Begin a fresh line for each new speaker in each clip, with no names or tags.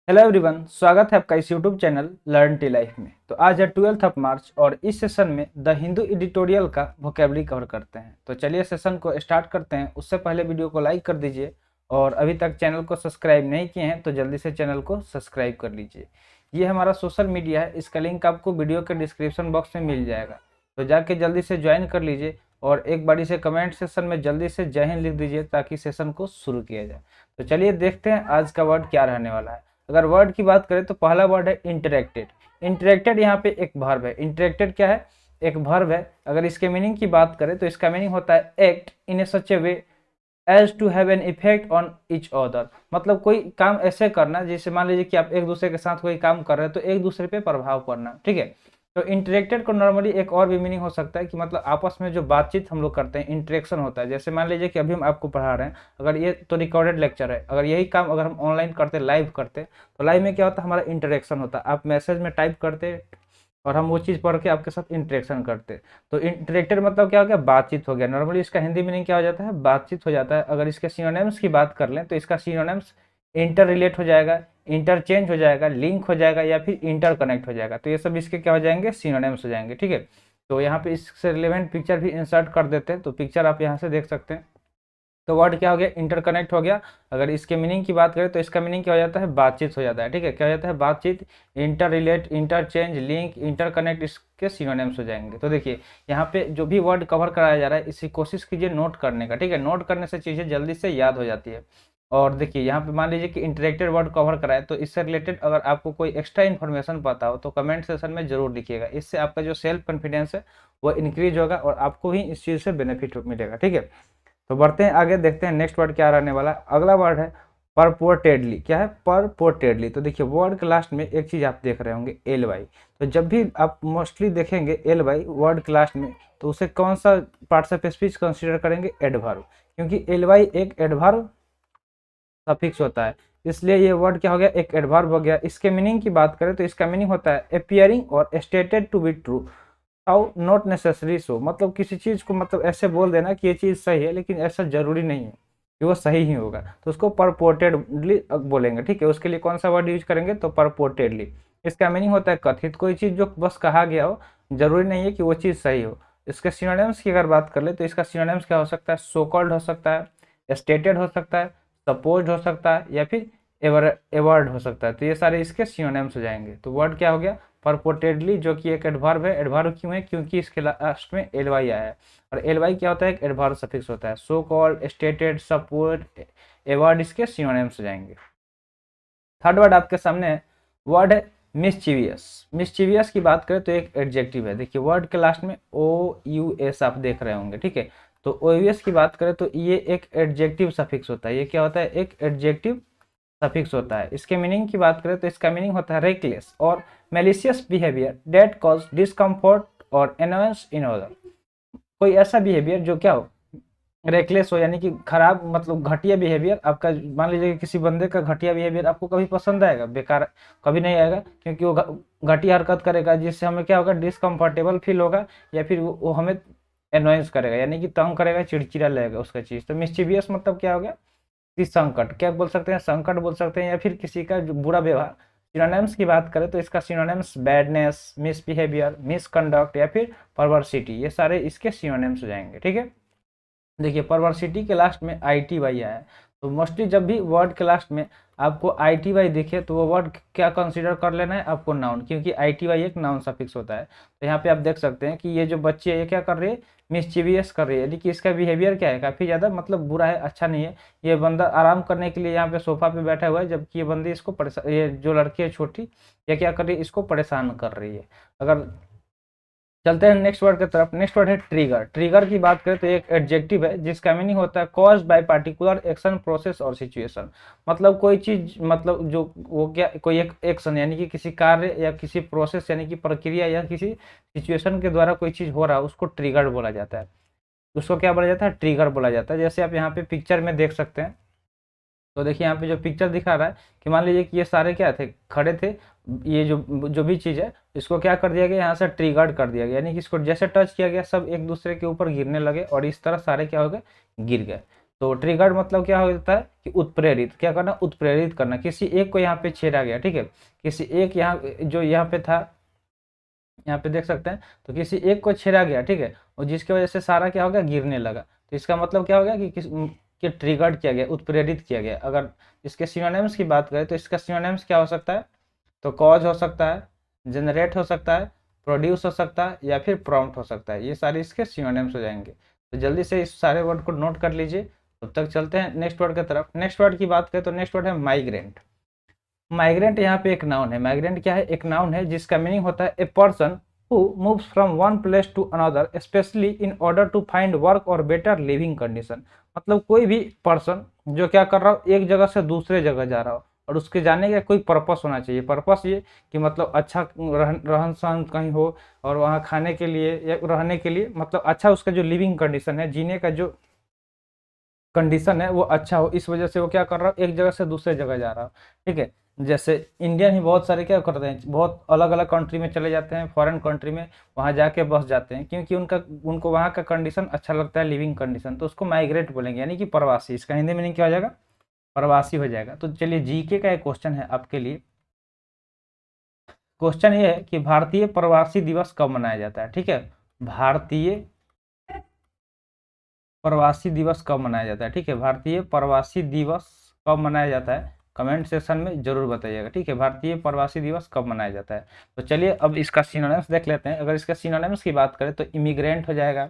Hello everyone, स्वागत है आपका इस YouTube channel learn tea life में। तो आज है 12th ऑफ मार्च और इस सेशन में द हिंदू एडिटोरियल का वोकेबलरी कवर करते हैं। तो चलिए सेशन को स्टार्ट करते हैं। उससे पहले वीडियो को लाइक कर दीजिए और अभी तक चैनल को सब्सक्राइब नहीं किए हैं तो जल्दी से चैनल को सब्सक्राइब कर लीजिए। ये हमारा सोशल मीडिया है, इसका लिंक आपको वीडियो के डिस्क्रिप्शन बॉक्स में मिल जाएगा, तो जाके जल्दी से ज्वाइन कर लीजिए और एक बारी से कमेंट सेक्शन में जल्दी से जय हिंद लिख दीजिए ताकि सेशन को शुरू किया जाए। तो चलिए देखते हैं आज का वर्ड क्या रहने वाला है। अगर वर्ड की बात करें तो पहला वर्ड है इंटरेक्टेड। इंटरेक्टेड यहाँ पे एक वर्ब है। इंटरेक्टेड क्या है? एक वर्ब है। अगर इसके मीनिंग की बात करें तो इसका मीनिंग होता है act in a such a way as to have an effect on each other. मतलब कोई काम ऐसे करना, जैसे मान लीजिए कि आप एक दूसरे के साथ कोई काम कर रहे हैं तो एक दूसरे पे प्रभाव पड़ना। ठीक है, तो इंटरेक्टेड को नॉर्मली एक और भी मीनिंग हो सकता है कि मतलब आपस में जो बातचीत हम लोग करते हैं, इंटरेक्शन होता है। जैसे मान लीजिए कि अभी हम आपको पढ़ा रहे हैं, अगर ये तो रिकॉर्डेड लेक्चर है, अगर यही काम अगर हम ऑनलाइन करते, लाइव करते, तो लाइव में क्या होता है, हमारा इंटरेक्शन होता है। आप मैसेज में टाइप करते और हम वो चीज़ पढ़ के आपके साथ इंटरेक्शन करते। तो इंटरेक्टेड मतलब क्या हो गया? बातचीत हो गया। नॉर्मली इसका हिंदी मीनिंग क्या हो जाता है? बातचीत हो जाता है। अगर इसके सिनोनिम्स की बात कर लें तो इसका सिनोनिम्स इंटर रिलेट हो जाएगा, इंटरचेंज हो जाएगा, लिंक हो जाएगा या फिर इंटर कनेक्ट हो जाएगा। तो ये सब इसके क्या हो जाएंगे? सिनोनिम्स हो जाएंगे। ठीक है, तो यहाँ पे इससे रिलेवेंट पिक्चर भी इंसर्ट कर देते हैं, तो पिक्चर आप यहाँ से देख सकते हैं। तो वर्ड क्या हो गया? इंटरकनेक्ट हो गया। अगर इसके मीनिंग की बात करें तो इसका मीनिंग क्या हो जाता है? बातचीत हो जाता है। ठीक है, क्या हो जाता है? बातचीत। Inter relate, interchange, link, interconnect इसके सिनोनिम्स हो जाएंगे। तो देखिए यहाँ पे जो भी वर्ड कवर कराया जा रहा है इसी कोशिश कीजिए नोट करने का। ठीक है, नोट करने से चीज़ें जल्दी से याद हो जाती है। और देखिए यहाँ पे मान लीजिए कि इंटरेक्टेड वर्ड कवर कराए, तो इससे रिलेटेड अगर आपको कोई एक्स्ट्रा इन्फॉर्मेशन पता हो तो कमेंट सेक्शन में जरूर लिखिएगा। इससे आपका जो सेल्फ कॉन्फिडेंस है वो इंक्रीज होगा और आपको ही इस चीज़ से बेनिफिट मिलेगा। ठीक है, तो बढ़ते हैं आगे, देखते हैं नेक्स्ट वर्ड क्या रहने वाला है। अगला वर्ड है परपोर्टेडली। क्या है? परपोर्टेडली। तो देखिए वर्ड के लास्ट में एक चीज आप देख रहे होंगे, एल वाई। तो जब भी आप मोस्टली देखेंगे एल वाई वर्ड के लास्ट में, तो उसे कौन सा पार्ट्स ऑफ स्पीच कंसीडर करेंगे? एडवर्ब, क्योंकि एल वाई एक एडवर्ब सफिक्स होता है, इसलिए ये वर्ड क्या हो गया? एक एडवर्ब हो गया। इसके मीनिंग की बात करें तो इसका मीनिंग होता है appearing or stated to be true how not necessary so. मतलब किसी चीज को मतलब ऐसे बोल देना कि ये चीज सही है, लेकिन ऐसा जरूरी नहीं है कि वो सही ही होगा, तो उसको परपोर्टेडली बोलेंगे। ठीक है, उसके लिए कौन सा वर्ड यूज करेंगे? तो परपोर्टेडली। इसका मीनिंग होता है कथित, कोई चीज जो बस कहा गया हो, जरूरी नहीं है कि वो चीज सही हो। इसके सिनोनिम्स की अगर बात कर ले तो इसका सिनोनिम्स क्या हो सकता है? सो कॉल्ड हो सकता है, स्टेटेड हो सकता है, सपोज्ड हो सकता है या फिर एवर्ड हो सकता है। तो ये सारे इसके सिनोनिम्स हो जाएंगे। तो वर्ड क्या हो गया? परपोर्टेडली, जो कि एक एडवर्ब है। एडवर्ब क्यों है? क्योंकि इसके लास्ट में एल वाई आया है, और एल वाई क्या होता है? एक एडवर्ब सफिक्स होता है। So called, stated, support, Edward इसके सिनोनिम्स हो जाएंगे। थर्ड वर्ड आपके सामने है, वर्ड है मिसचीवियस। मिसचीवियस की बात करें तो एक एडजेक्टिव है। देखिए वर्ड के लास्ट में ओ यू एस आप देख रहे होंगे। ठीक है, तो ओ यू एस की बात करें तो ये एक एडजेक्टिव सफिक्स होता है। ये क्या होता है? एक एडजेक्टिव सफिक्स होता है। इसके मीनिंग की बात करें तो इसका मीनिंग होता है रेकलेस और malicious behaviour that cause discomfort और एनोयंस इन अदर। कोई ऐसा बिहेवियर जो क्या हो? रेकलेस हो, यानी कि खराब, मतलब घटिया बिहेवियर आपका। मान लीजिए कि किसी बंदे का घटिया बिहेवियर आपको कभी पसंद आएगा? बेकार, कभी नहीं आएगा, क्योंकि वो घटिया हरकत करेगा जिससे हमें क्या होगा? डिसकंफर्टेबल फील होगा या फिर वो हमें एनोयंस करेगा, यानी कि तंग करेगा, चिड़चिड़ा लगेगा उसका चीज़। तो मिस्चीवियस मतलब क्या हो गया? कि संकट, क्या बोल सकते हैं? संकट बोल सकते हैं, या फिर किसी का जो बुरा व्यवहार। सिनोनिम्स की बात करें तो इसका सिनोनिम्स बैडनेस, मिसबिहेवियर, मिसकंडक्ट या फिर परवर्सिटी, ये सारे इसके सिनोनिम्स हो जाएंगे। ठीक है, देखिए परवर्सिटी के लास्ट में आई टी वाई आया है, तो मोस्टली जब भी वर्ड के लास्ट में आपको आई टी वाई दिखे तो वो वर्ड क्या कंसीडर कर लेना है आपको? नाउन, क्योंकि आई टी वाई एक नाउन सफिक्स होता है। तो यहाँ पे आप देख सकते हैं कि ये जो बच्ची है ये क्या कर रही है? मिसचीवियस कर रही है, यानी कि इसका बिहेवियर क्या है? काफ़ी ज़्यादा मतलब बुरा है, अच्छा नहीं है। ये बंदा आराम करने के लिए यहाँ पे सोफा पे बैठा हुआ है, जबकि ये बंदी इसको परेशान, ये जो लड़की है छोटी, ये क्या कर रही है? इसको परेशान कर रही है। अगर चलते हैं नेक्स्ट वर्ड की तरफ। नेक्स्ट वर्ड है ट्रिगर। ट्रिगर की बात करें तो एक एडजेक्टिव है जिसका मीनिंग होता है cause by particular action, process और सिचुएशन। मतलब कोई चीज, मतलब जो वो क्या, कोई एक एक्शन यानी कि किसी कार्य या किसी प्रोसेस यानी कि प्रक्रिया या किसी सिचुएशन के द्वारा कोई चीज हो रहा है, उसको ट्रिगर बोला जाता है। उसको क्या बोला जाता है? ट्रिगर बोला जाता है। जैसे आप यहाँ पे पिक्चर में देख सकते हैं, तो देखिए यहाँ पे जो पिक्चर दिखा रहा है कि मान लीजिए कि ये सारे क्या थे? खड़े थे। ये जो जो भी चीज़ है इसको क्या कर दिया गया? यहाँ से ट्रिगर्ड कर दिया गया, यानी कि इसको जैसे टच किया गया सब एक दूसरे के ऊपर गिरने लगे और इस तरह सारे क्या हो गए? गिर गए। तो ट्रिगर्ड मतलब क्या हो जाता है कि उत्प्रेरित, क्या करना, उत्प्रेरित करना, किसी एक को यहाँ पे छेड़ा गया, ठीक है, किसी एक यहाँ जो यहाँ पे था, यहाँ पे देख सकते हैं, तो किसी एक को छेड़ा गया, ठीक है, और जिसकी वजह से सारा क्या हो गया, गिरने लगा। तो इसका मतलब क्या हो गया कि ट्रिगर्ड किया गया, उत्प्रेरित किया गया। अगर इसके सिनोनिम्स की बात करें तो इसका सिनोनिम्स क्या हो सकता है, तो कॉज हो सकता है, जनरेट हो सकता है, प्रोड्यूस हो सकता है, या फिर प्रॉम्प्ट हो सकता है। ये सारे इसके सिनोनिम्स हो जाएंगे। तो जल्दी से इस सारे वर्ड को नोट कर लीजिए। तब तक चलते हैं नेक्स्ट वर्ड की तरफ। नेक्स्ट वर्ड की बात करें तो नेक्स्ट वर्ड है माइग्रेंट। माइग्रेंट यहाँ पे एक नाउन है। माइग्रेंट क्या है, एक नाउन है जिसका मीनिंग होता है a person who moves from one place to another especially in order to find work or better living condition. मतलब कोई भी पर्सन जो क्या कर रहा हो, एक जगह से दूसरे जगह जा रहा हो, और उसके जाने का कोई पर्पस होना चाहिए। पर्पस ये कि मतलब अच्छा रहन सहन कहीं हो, और वहाँ खाने के लिए या रहने के लिए, मतलब अच्छा उसका जो लिविंग कंडीशन है, जीने का जो कंडीशन है वो अच्छा हो, इस वजह से वो क्या कर रहा हो, एक जगह से दूसरे जगह जा रहा हो, ठीक है। जैसे इंडियन ही बहुत सारे क्या करते हैं, बहुत अलग अलग कंट्री में चले जाते हैं, फॉरेन कंट्री में, वहाँ जाके बस जाते हैं, क्योंकि उनको वहाँ का कंडीशन अच्छा लगता है, लिविंग कंडीशन, तो उसको माइग्रेट बोलेंगे, यानी कि प्रवासी। इसका हिंदी मीनिंग क्या हो जाएगा, प्रवासी हो जाएगा। तो चलिए जीके का एक क्वेश्चन है आपके लिए। क्वेश्चन ये है कि भारतीय प्रवासी दिवस कब मनाया जाता है, ठीक है, भारतीय प्रवासी दिवस कब मनाया जाता है, ठीक है, भारतीय प्रवासी दिवस कब मनाया जाता है, कमेंट सेक्शन में जरूर बताइएगा, ठीक है, भारतीय प्रवासी दिवस कब मनाया जाता है। तो चलिए अब इसका सिनोनिम्स देख लेते हैं। अगर इसका सिनोनिम्स की बात करें तो इमिग्रेंट हो जाएगा,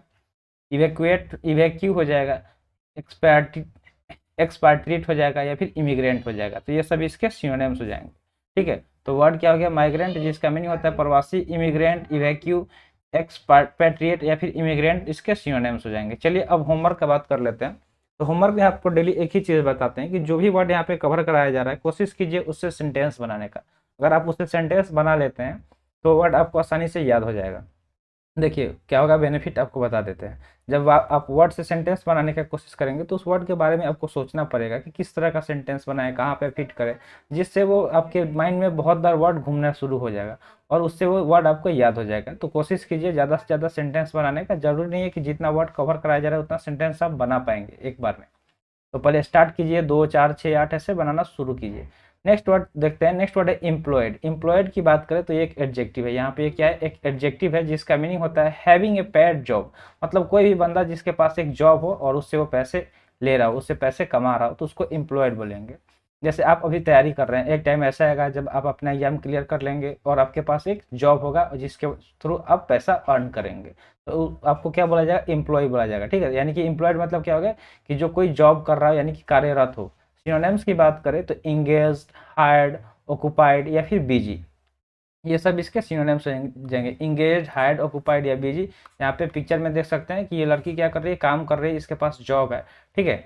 इवेक्यूएट इवेक्यू हो जाएगा, एक्सपैट्री एक्सपैट्रिएट हो जाएगा, या फिर इमिग्रेंट हो जाएगा। तो ये सब इसके सिनोनिम्स हो जाएंगे, ठीक है। तो वर्ड क्या हो गया, माइग्रेंट, जिसका मीनिंग होता है प्रवासी, इमिग्रेंट, इवैक्यू, एक्सपैट्रिएट या फिर इमिग्रेंट, इसके सिनोनिम्स हो जाएंगे। चलिए अब होमवर्क का बात कर लेते हैं। तो होमवर्क में आपको डेली एक ही चीज़ बताते हैं कि जो भी वर्ड यहाँ पे कवर कराया जा रहा है, कोशिश कीजिए उससे सेंटेंस बनाने का। अगर आप उससे सेंटेंस बना लेते हैं तो वर्ड आपको आसानी से याद हो जाएगा। देखिए क्या होगा, बेनिफिट आपको बता देते हैं। जब आप वर्ड से सेंटेंस बनाने की कोशिश करेंगे तो उस वर्ड के बारे में आपको सोचना पड़ेगा कि किस तरह का सेंटेंस बनाए, कहाँ पे फिट करें, जिससे वो आपके माइंड में बहुत बार वर्ड घूमना शुरू हो जाएगा, और उससे वो वर्ड आपको याद हो जाएगा। तो कोशिश कीजिए ज़्यादा से ज़्यादा सेंटेंस बनाने का। जरूरी नहीं है कि जितना वर्ड कवर कराया जा रहा है उतना सेंटेंस आप बना पाएंगे एक बार में। तो पहले स्टार्ट कीजिए, 2 4 6 8 ऐसे बनाना शुरू कीजिए। नेक्स्ट वर्ड देखते हैं। नेक्स्ट वर्ड है एम्प्लॉयड। एम्प्लॉयड की बात करें तो ये एक एडजेक्टिव है। यहाँ पे क्या है, एक एडजेक्टिव है जिसका मीनिंग होता है हैविंग ए पेड जॉब। मतलब कोई भी बंदा जिसके पास एक जॉब हो और उससे वो पैसे ले रहा हो, उससे पैसे कमा रहा हो, तो उसको एम्प्लॉयड बोलेंगे। जैसे आप अभी तैयारी कर रहे हैं, एक टाइम ऐसा आएगा जब आप अपना एग्जाम क्लियर कर लेंगे और आपके पास एक जॉब होगा जिसके थ्रू आप पैसा अर्न करेंगे, तो आपको क्या बोला जाएगा, एम्प्लॉय बोला जाएगा, ठीक है। यानी कि एम्प्लॉयड मतलब क्या हो गया, कि जो कोई जॉब कर रहा हो, यानी कि कार्यरत हो। सिनोनिम्स की बात करें तो इंगेज्ड, हायर्ड, ऑक्युपाइड या फिर बिजी, ये सब इसके सिनोनिम्स हो जाएंगे। इंगेज, हायर्ड, ऑक्युपाइड या बिजी। यहाँ पे पिक्चर में देख सकते हैं कि ये लड़की क्या कर रही है, काम कर रही है, इसके पास जॉब है, ठीक है।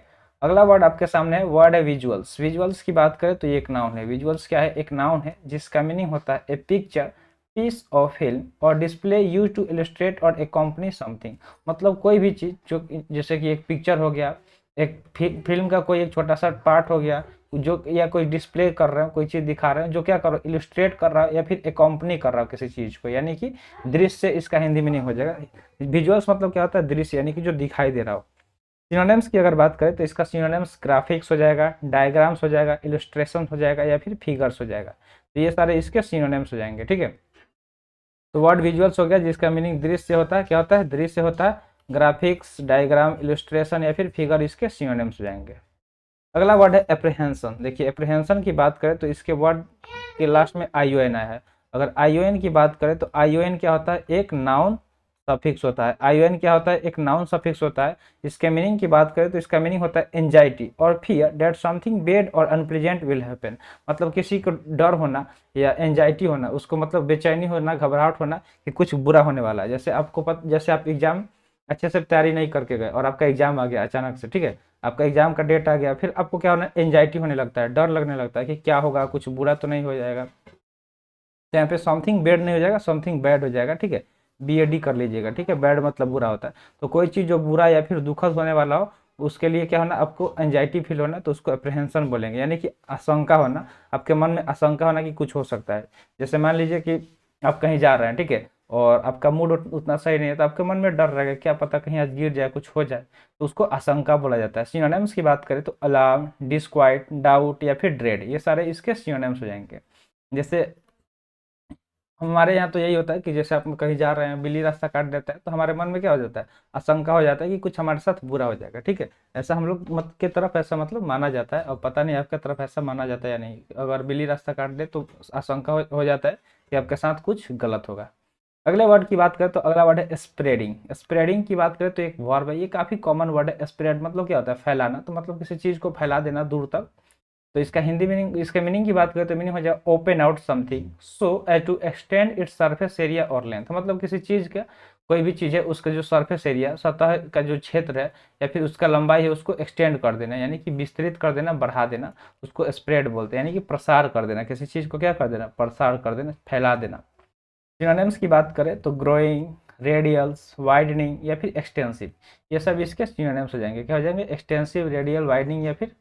अगला वर्ड आपके सामने है, वर्ड है विजुअल्स। विजुअल्स की बात करें तो ये एक नाउन है। विजुअल्स क्या है, एक नाउन है जिसका मीनिंग होता है ए पिक्चर, पीस ऑफ फिल्म और डिस्प्ले यूज टू इलस्ट्रेट और एक्कम्पनी समथिंग। मतलब कोई भी चीज़ जो, जैसे कि एक पिक्चर हो गया, एक फिल्म का कोई एक छोटा सा पार्ट हो गया, जो या कोई डिस्प्ले कर रहे हो, कोई चीज़ दिखा रहे हैं, जो क्या कर रहा हो, इलस्ट्रेट कर रहा है या फिर एकम्पनी कर रहा हो किसी चीज़ को, यानी कि दृश्य, इसका हिंदी मीनिंग हो जाएगा। विजुअल्स मतलब क्या होता है, दृश्य, यानी कि जो दिखाई दे रहा हो। सिनोनिम्स की अगर बात करें तो इसका सिनोनिम्स ग्राफिक्स हो जाएगा, डायग्राम्स हो जाएगा, इलस्ट्रेशन हो जाएगा या फिर फिगर्स हो जाएगा। तो ये सारे इसके सिनोनिम्स हो जाएंगे, ठीक है। तो वर्ड विजुअल्स हो गया जिसका मीनिंग दृश्य होता है, क्या होता है, दृश्य होता है। ग्राफिक्स, डायग्राम, इलस्ट्रेशन या फिर फिगर इसके सिनोनिम्स हो जाएंगे। अगला वर्ड है एप्रीहेंशन। देखिए एप्रीहेंशन की बात करें तो इसके वर्ड के लास्ट में आईओएन आया है। अगर आईओएन की बात करें तो आईओएन क्या होता है, एक नाउन सफिक्स होता है। आईओएन क्या होता है, एक नाउन सफिक्स होता है। इसके मीनिंग की बात करें तो इसका मीनिंग होता है एंजाइटी और फियर दैट समथिंग बैड और अनप्लेजेंट विल हैपन। मतलब किसी को डर होना या एंजाइटी होना, उसको मतलब बेचैनी होना, घबराहट होना कि कुछ बुरा होने वाला है। जैसे जैसे आप एग्जाम अच्छे से तैयारी नहीं करके गए और आपका एग्जाम आ गया अचानक से, ठीक है, आपका एग्जाम का डेट आ गया, फिर आपको क्या होना, एंजाइटी होने लगता है, डर लगने लगता है कि क्या होगा, कुछ बुरा तो नहीं हो जाएगा। तो यहाँ पे समथिंग बैड नहीं हो जाएगा, समथिंग बैड हो जाएगा, ठीक है। BAD कर लीजिएगा, ठीक है। बैड मतलब बुरा होता है। तो कोई चीज़ जो बुरा या फिर दुखद होने वाला हो, उसके लिए क्या होना, आपको एंजाइटी फील होना, तो उसको अप्रीहेंशन बोलेंगे, यानी कि आशंका होना, आपके मन में आशंका होना कि कुछ हो सकता है। जैसे मान लीजिए कि आप कहीं जा रहे हैं, ठीक है, और आपका मूड उतना सही नहीं है तो आपके मन में डर रहेगा, क्या पता कहीं आज गिर जाए, कुछ हो जाए, तो उसको आशंका बोला जाता है। सिनोनिम्स की बात करें तो अलार्म, डिस्क्वाइट, डाउट या फिर ड्रेड, ये सारे इसके सिनोनिम्स हो जाएंगे। जैसे हमारे यहाँ तो यही होता है कि जैसे आप कहीं जा रहे हैं, बिल्ली रास्ता काट देता है तो हमारे मन में क्या हो जाता है, आशंका हो जाता है कि कुछ हमारे साथ बुरा हो जाएगा, ठीक है। ऐसा हम लोग मत के तरफ ऐसा मतलब माना जाता है, और पता नहीं आपके तरफ ऐसा माना जाता है या नहीं। अगर बिल्ली रास्ता काट दे तो आशंका हो जाता है कि आपके साथ कुछ गलत होगा। अगले वर्ड की बात करें तो अगला वर्ड है स्प्रेडिंग। स्प्रेडिंग की बात करें तो एक वर्ब है, ये काफ़ी कॉमन वर्ड है। स्प्रेड मतलब क्या होता है, फैलाना, तो मतलब किसी चीज़ को फैला देना दूर तक। तो इसका हिंदी मीनिंग, इसके मीनिंग की बात करें तो मीनिंग हो जाए open out something so as to extend its surface area or length. मतलब किसी चीज़ का, कोई भी चीज़ है उसका जो सरफेस एरिया, सतह का जो क्षेत्र है या फिर उसका लंबाई है, उसको एक्सटेंड कर देना, यानी कि विस्तृत कर देना, बढ़ा देना, उसको स्प्रेड बोलते हैं, यानी कि प्रसार कर देना। किसी चीज़ को क्या कर देना, प्रसार कर देना, फैला देना। सिनोनिम्स की बात करें तो ग्रोइंग, रेडियल्स, वाइडनिंग या फिर एक्सटेंसिव, ये सब इसके सिनोनिम्स हो जाएंगे। क्या हो जाएंगे, एक्सटेंसिव, रेडियल, वाइडनिंग या फिर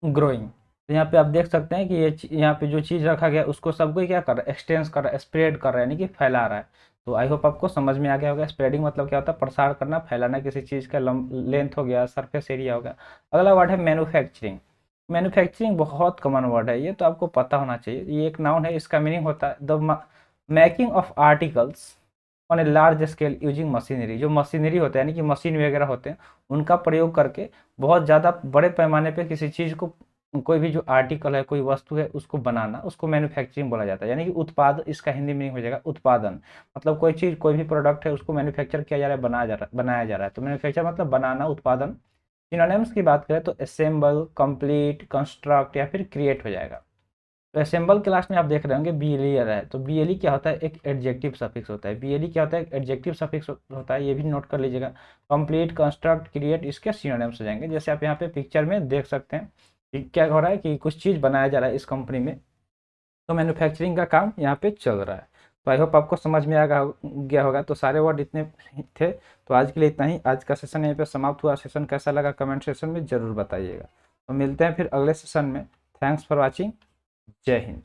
ग्रोइंग। तो यहाँ पे आप देख सकते हैं कि ये यहाँ पे जो चीज़ रखा गया उसको सबको क्या कर रहा है, एक्सटेंस कर रहा है, स्प्रेड कर रहा है, यानी कि फैला रहा है। तो आई होप आपको समझ में आ गया होगा। स्प्रेडिंग मतलब क्या होता है, प्रसार करना, फैलाना, किसी चीज़ का लेंथ हो गया, सरफेस एरिया हो गया। अगला वर्ड है मैन्युफैक्चरिंग। मैन्युफैक्चरिंग बहुत कॉमन वर्ड है, ये तो आपको पता होना चाहिए। ये एक नाउन है, इसका मीनिंग होता है the making of articles on a large scale using machinery. जो मशीनरी होता है, यानी कि मशीन वगैरह होते हैं, उनका प्रयोग करके बहुत ज़्यादा बड़े पैमाने पे किसी चीज़ को, कोई भी जो आर्टिकल है, कोई वस्तु है, उसको बनाना, उसको मैन्युफैक्चरिंग बोला जाता है। यानी कि उत्पाद, इसका हिंदी मीनिंग हो जाएगा उत्पादन। मतलब कोई चीज़, कोई भी प्रोडक्ट है, उसको मैन्युफैक्चर किया जा रहा है, बनाया जा रहा है। तो मैन्युफैक्चर मतलब बनाना, उत्पादन। सिनोनिम्स की बात करें तो असेंबल, कंप्लीट, कंस्ट्रक्ट या फिर क्रिएट हो जाएगा। तो असेंबल के लास्ट में आप देख रहे होंगे बीएलई है, तो बीएलई क्या होता है, एक एडजेक्टिव सफिक्स होता है। बीएलई क्या होता है, एक एडजेक्टिव सफिक्स होता है, ये भी नोट कर लीजिएगा। कंप्लीट, कंस्ट्रक्ट, क्रिएट इसके सिनोनिम्स हो जाएंगे। जैसे आप यहाँ पे पिक्चर में देख सकते हैं कि क्या हो रहा है कि कुछ चीज़ बनाया जा रहा है इस कंपनी में, तो मैन्युफैक्चरिंग का काम यहाँ पे चल रहा है। तो आई होप आपको समझ में आ गया होगा। तो सारे वर्ड इतने थे, तो आज के लिए इतना ही। आज का सेशन यहीं पे समाप्त हुआ। सेशन कैसा लगा कमेंट सेक्शन में ज़रूर बताइएगा। तो मिलते हैं फिर अगले सेशन में। Thanks for watching. जय हिंद।